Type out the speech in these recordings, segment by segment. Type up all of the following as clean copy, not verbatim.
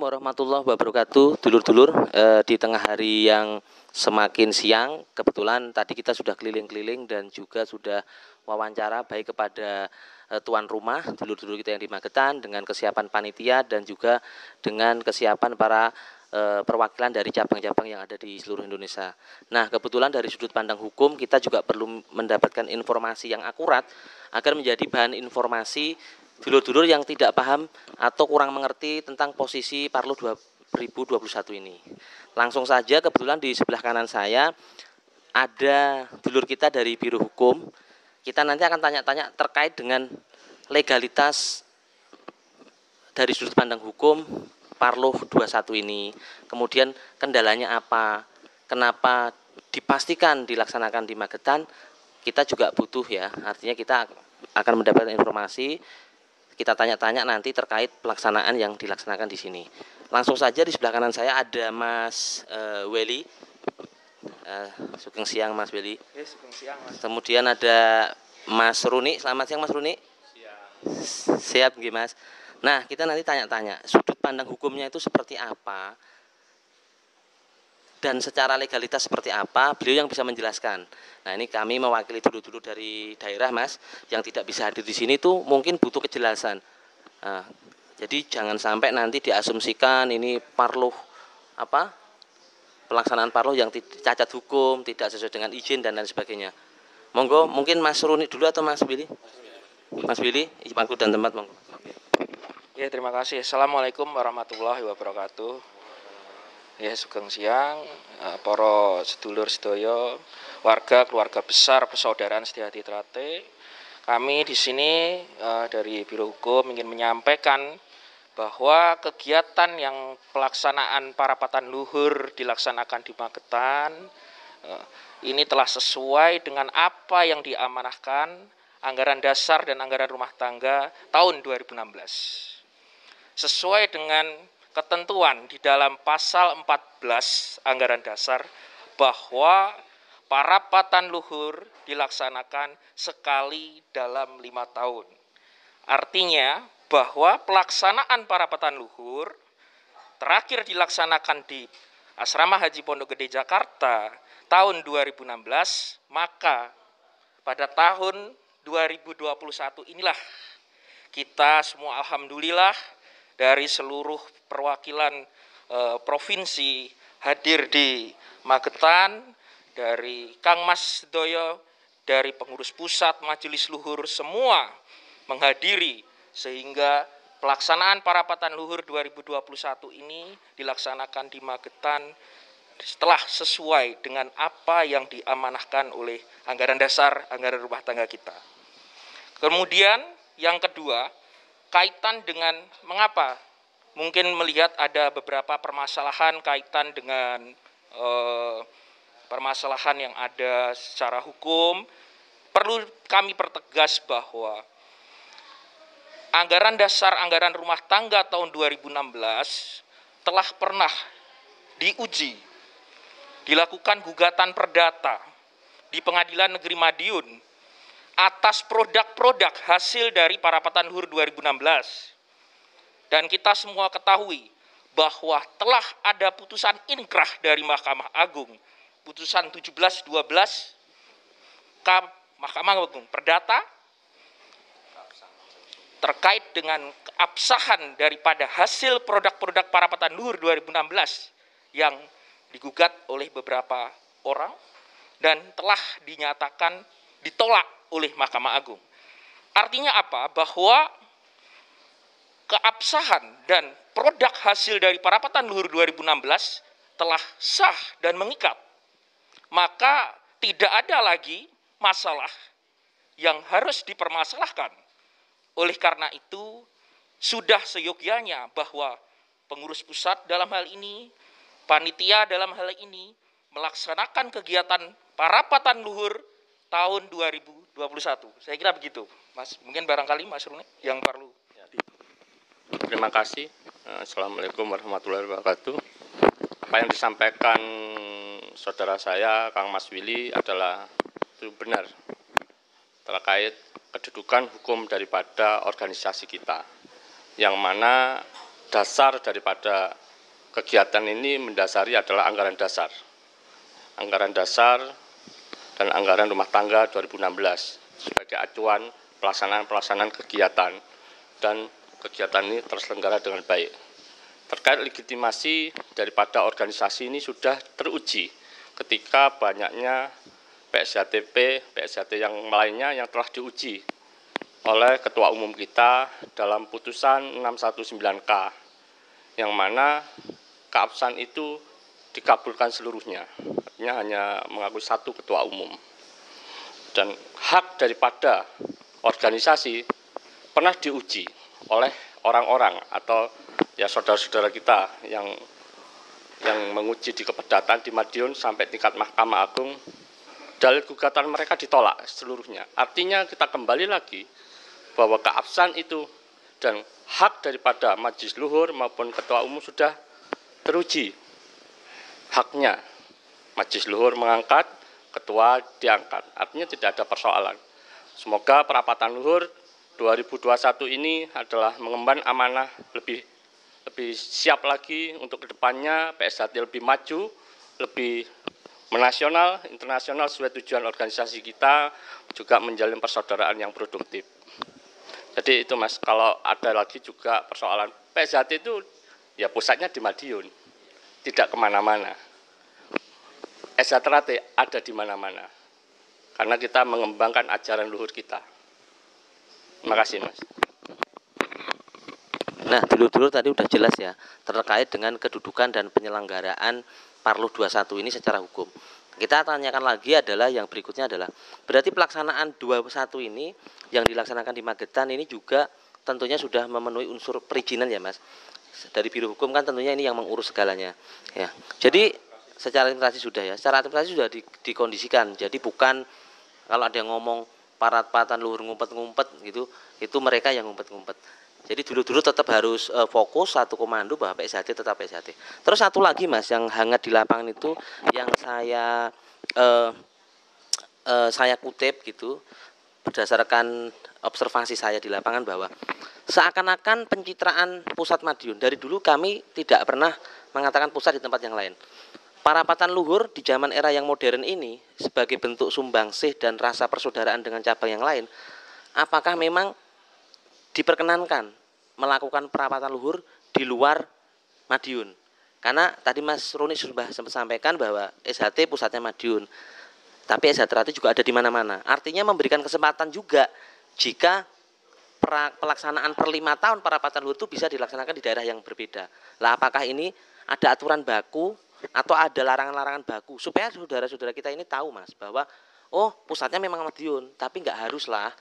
Assalamualaikum warahmatullahi wabarakatuh, dulur-dulur. Di tengah hari yang semakin siang, kebetulan tadi kita sudah keliling-keliling dan juga sudah wawancara baik kepada tuan rumah, dulur-dulur kita yang di Magetan, dengan kesiapan panitia dan juga dengan kesiapan para perwakilan dari cabang-cabang yang ada di seluruh Indonesia. Nah, kebetulan dari sudut pandang hukum kita juga perlu mendapatkan informasi yang akurat agar menjadi bahan informasi dulur-dulur yang tidak paham atau kurang mengerti tentang posisi Parlo 2021 ini. Langsung saja, kebetulan di sebelah kanan saya ada dulur kita dari Biro Hukum. Kita nanti akan tanya-tanya terkait dengan legalitas dari sudut pandang hukum Parlo 21 ini. Kemudian kendalanya apa? Kenapa dipastikan dilaksanakan di Magetan? Kita juga butuh ya. Artinya kita akan mendapatkan informasi. Kita tanya-tanya nanti terkait pelaksanaan yang dilaksanakan di sini. Langsung saja di sebelah kanan saya ada Mas Weli. Sugeng siang Mas Weli. Sugeng siang Mas. Kemudian ada Mas Runi. Selamat siang Mas Runi. Siap nggih Mas. Nah, kita nanti tanya-tanya sudut pandang hukumnya itu seperti apa dan secara legalitas seperti apa, beliau yang bisa menjelaskan. Nah, ini kami mewakili dulu-dulu dari daerah Mas, yang tidak bisa hadir di sini tuh mungkin butuh kejelasan. Nah, jadi jangan sampai nanti diasumsikan ini Parlo pelaksanaan Parlo yang cacat hukum, tidak sesuai dengan izin dan lain sebagainya. Monggo, mungkin Mas Runi dulu atau Mas Billy? Mas Billy, waktu dan tempat monggo. Ya, terima kasih. Assalamualaikum warahmatullahi wabarakatuh. Ya, sugeng siang, para sedulur sedaya, warga, keluarga besar, persaudaraan Setiahati Trate. Kami di sini dari Biro Hukum ingin menyampaikan bahwa kegiatan yang pelaksanaan parapatan luhur dilaksanakan di Magetan ini telah sesuai dengan apa yang diamanahkan anggaran dasar dan anggaran rumah tangga tahun 2016. Sesuai dengan ketentuan di dalam pasal 14 anggaran dasar bahwa parapatan luhur dilaksanakan sekali dalam 5 tahun. Artinya bahwa pelaksanaan parapatan luhur terakhir dilaksanakan di Asrama Haji Pondok Gede Jakarta tahun 2016, maka pada tahun 2021 inilah kita semua alhamdulillah dari seluruh perwakilan provinsi hadir di Magetan, dari Kang Mas Doyo, dari pengurus pusat, majelis luhur, semua menghadiri sehingga pelaksanaan parapatan luhur 2021 ini dilaksanakan di Magetan setelah sesuai dengan apa yang diamanahkan oleh anggaran dasar, anggaran rumah tangga kita. Kemudian yang kedua, kaitan dengan mengapa mungkin melihat ada beberapa permasalahan kaitan dengan permasalahan yang ada secara hukum, perlu kami pertegas bahwa anggaran dasar anggaran rumah tangga tahun 2016 telah pernah diuji, dilakukan gugatan perdata di Pengadilan Negeri Madiun atas produk-produk hasil dari parapatan luhur 2016. Dan kita semua ketahui bahwa telah ada putusan inkrah dari Mahkamah Agung, putusan 1712 Mahkamah Agung Perdata terkait dengan keabsahan daripada hasil produk-produk parapatan luhur 2016 yang digugat oleh beberapa orang dan telah dinyatakan ditolak oleh Mahkamah Agung. Artinya apa? Bahwa keabsahan dan produk hasil dari parapatan luhur 2016 telah sah dan mengikat. Maka tidak ada lagi masalah yang harus dipermasalahkan. Oleh karena itu, sudah seyogyanya bahwa pengurus pusat dalam hal ini, panitia dalam hal ini, melaksanakan kegiatan parapatan luhur tahun 2021. Saya kira begitu, Mas. Mungkin barangkali Mas Runi yang perlu. Terima kasih. Assalamualaikum warahmatullahi wabarakatuh. Apa yang disampaikan saudara saya, Kang Mas Willy, adalah itu benar terkait kedudukan hukum daripada organisasi kita, yang mana dasar daripada kegiatan ini mendasari adalah anggaran dasar. Anggaran dasar dan anggaran rumah tangga 2016 sebagai acuan pelaksanaan kegiatan, dan kegiatan ini terselenggara dengan baik. Terkait legitimasi daripada organisasi ini sudah teruji ketika banyaknya PSHTP, PSHT yang lainnya yang telah diuji oleh Ketua Umum kita dalam putusan 619K, yang mana keabsahan itu dikabulkan seluruhnya, artinya hanya mengakui satu Ketua Umum. Dan hak daripada organisasi pernah diuji oleh orang-orang atau ya saudara-saudara kita yang menguji di Keperdatan di Madiun sampai tingkat Mahkamah Agung. Dalil gugatan mereka ditolak seluruhnya. Artinya kita kembali lagi bahwa keabsahan itu dan hak daripada Majelis Luhur maupun Ketua Umum sudah teruji. Haknya Majelis Luhur mengangkat, Ketua diangkat. Artinya tidak ada persoalan. Semoga perapatan Luhur 2021 ini adalah mengemban amanah lebih siap lagi untuk kedepannya, PSHT lebih maju, lebih menasional, internasional sesuai tujuan organisasi kita, juga menjalin persaudaraan yang produktif. Jadi itu Mas, kalau ada lagi juga persoalan PSHT itu ya pusatnya di Madiun, tidak kemana-mana. SHTRAT ada di mana-mana, karena kita mengembangkan ajaran luhur kita. Terima kasih Mas. Nah, dulur-dulur tadi udah jelas ya terkait dengan kedudukan dan penyelenggaraan Parlur 21 ini secara hukum. Kita tanyakan lagi adalah yang berikutnya adalah berarti pelaksanaan 21 ini yang dilaksanakan di Magetan ini juga tentunya sudah memenuhi unsur perizinan ya Mas. Dari Biro Hukum kan tentunya ini yang mengurus segalanya. Ya. Jadi secara administrasi sudah ya, secara administrasi sudah dikondisikan. Jadi bukan kalau ada yang ngomong paratan luhur ngumpet-ngumpet gitu, itu mereka yang ngumpet-ngumpet. Jadi dulu tetap harus fokus satu komando bahwa PSHT tetap PSHT. Terus satu lagi Mas yang hangat di lapangan itu yang saya kutip gitu berdasarkan observasi saya di lapangan bahwa seakan-akan pencitraan Pusat Madiun dari dulu kami tidak pernah mengatakan pusat di tempat yang lain. Parapatan luhur di zaman era yang modern ini sebagai bentuk sumbangsih dan rasa persaudaraan dengan cabang yang lain, apakah memang diperkenankan melakukan perapatan luhur di luar Madiun? Karena tadi Mas Roni sudah sempat sampaikan bahwa SHT pusatnya Madiun, tapi SHTRAT juga ada di mana-mana. Artinya memberikan kesempatan juga jika pelaksanaan per 5 tahun perapatan luhur itu bisa dilaksanakan di daerah yang berbeda. Lah apakah ini ada aturan baku atau ada larangan-larangan baku supaya saudara-saudara kita ini tahu Mas bahwa oh pusatnya memang Madiun, tapi nggak haruslah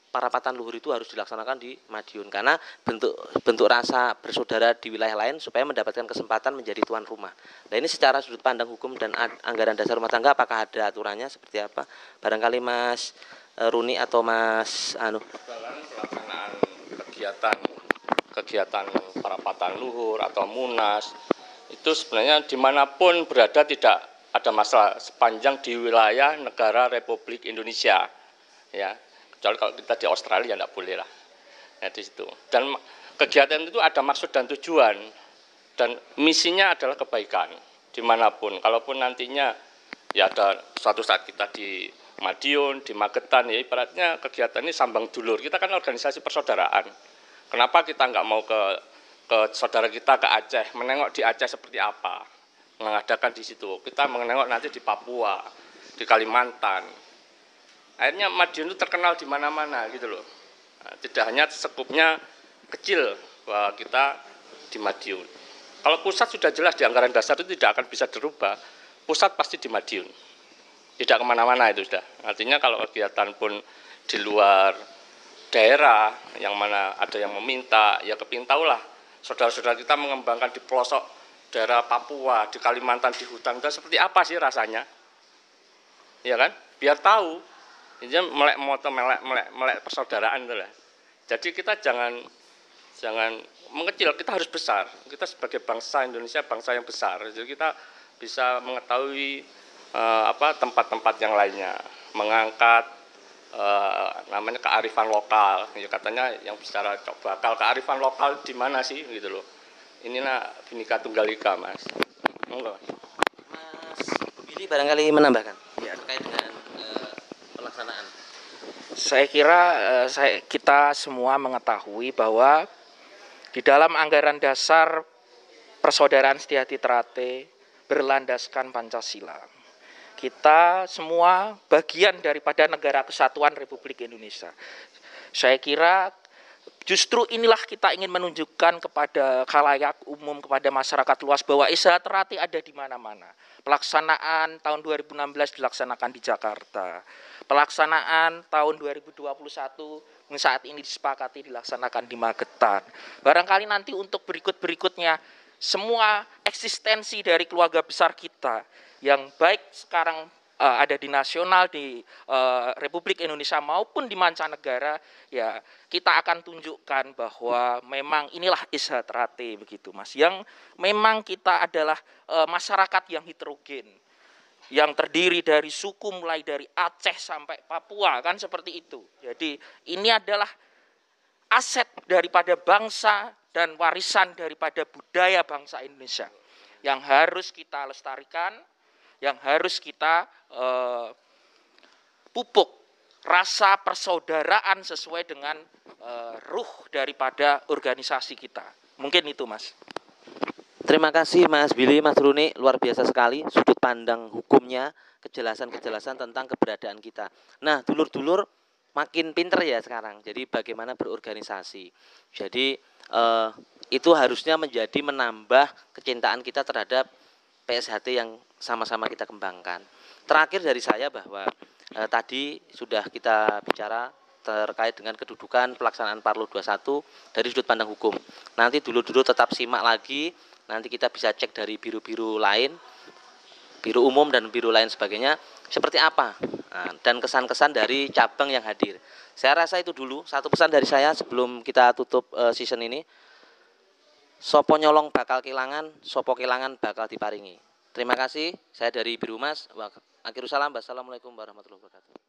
parapatan luhur itu harus dilaksanakan di Madiun karena bentuk rasa bersaudara di wilayah lain supaya mendapatkan kesempatan menjadi tuan rumah. Nah ini secara sudut pandang hukum dan anggaran dasar rumah tangga apakah ada aturannya seperti apa? Barangkali Mas Runi atau Mas Pelaksanaan kegiatan parapatan luhur atau Munas itu sebenarnya dimanapun berada tidak ada masalah sepanjang di wilayah negara Republik Indonesia, ya. Kecuali kalau kita di Australia tidak boleh lah. Ya, di situ. Dan kegiatan itu ada maksud dan tujuan dan misinya adalah kebaikan dimanapun. Kalaupun nantinya ya ada suatu saat kita di Madiun, di Magetan, ya ibaratnya kegiatan ini sambang dulur. Kita kan organisasi persaudaraan. Kenapa kita nggak mau ke saudara kita ke Aceh, menengok di Aceh seperti apa, mengadakan di situ. Kita menengok nanti di Papua, di Kalimantan. Akhirnya Madiun itu terkenal di mana-mana gitu loh. Nah, tidak hanya sekupnya kecil bahwa kita di Madiun. Kalau pusat sudah jelas di anggaran dasar itu tidak akan bisa dirubah. Pusat pasti di Madiun. Tidak kemana-mana itu sudah. Artinya kalau kegiatan pun di luar daerah yang mana ada yang meminta, ya kepintaulah. Saudara-saudara kita mengembangkan di pelosok daerah Papua, di Kalimantan, di hutan itu seperti apa sih rasanya? Ya kan? Biar tahu. Ini melek persaudaraan itu lah. Jadi kita jangan mengecil, kita harus besar. Kita sebagai bangsa Indonesia bangsa yang besar. Jadi kita bisa mengetahui tempat-tempat yang lainnya, mengangkat namanya kearifan lokal. Ya, katanya yang bicara bakal kearifan lokal di mana sih gitu loh. Inilah Bhinneka Tunggal Ika, Mas. Enggak. Mas Billy barangkali menambahkan terkait dengan pelaksanaan. Saya kira kita semua mengetahui bahwa di dalam anggaran dasar Persaudaraan Setia-Hati Trate berlandaskan Pancasila. Kita semua bagian daripada Negara Kesatuan Republik Indonesia. Saya kira justru inilah kita ingin menunjukkan kepada khalayak umum, kepada masyarakat luas bahwa SH Trate ada di mana-mana. Pelaksanaan tahun 2016 dilaksanakan di Jakarta. Pelaksanaan tahun 2021 saat ini disepakati dilaksanakan di Magetan. Barangkali nanti untuk berikut-berikutnya semua eksistensi dari keluarga besar kita yang baik sekarang ada di nasional, di Republik Indonesia maupun di mancanegara, ya kita akan tunjukkan bahwa memang inilah SH Trate begitu Mas, yang memang kita adalah masyarakat yang heterogen, yang terdiri dari suku mulai dari Aceh sampai Papua, kan seperti itu. Jadi ini adalah aset daripada bangsa dan warisan daripada budaya bangsa Indonesia yang harus kita lestarikan, yang harus kita pupuk rasa persaudaraan sesuai dengan ruh daripada organisasi kita. Mungkin itu, Mas. Terima kasih Mas Billy, Mas Runi, luar biasa sekali sudut pandang hukumnya, kejelasan-kejelasan tentang keberadaan kita. Nah, dulur-dulur makin pinter ya sekarang. Jadi bagaimana berorganisasi. Jadi itu harusnya menjadi menambah kecintaan kita terhadap PSHT yang sama-sama kita kembangkan. Terakhir dari saya bahwa tadi sudah kita bicara terkait dengan kedudukan pelaksanaan Parlo 21 dari sudut pandang hukum. Nanti dulu-dulu tetap simak lagi, nanti kita bisa cek dari biru-biru lain, biru umum dan biru lain sebagainya, seperti apa. Nah, dan kesan-kesan dari cabang yang hadir. Saya rasa itu dulu, satu pesan dari saya sebelum kita tutup season ini. Sopo nyolong bakal kelangan, sopo kelangan bakal diparingi. Terima kasih, saya dari Biru Mas. Akhirul salam, wassalamualaikum warahmatullahi wabarakatuh.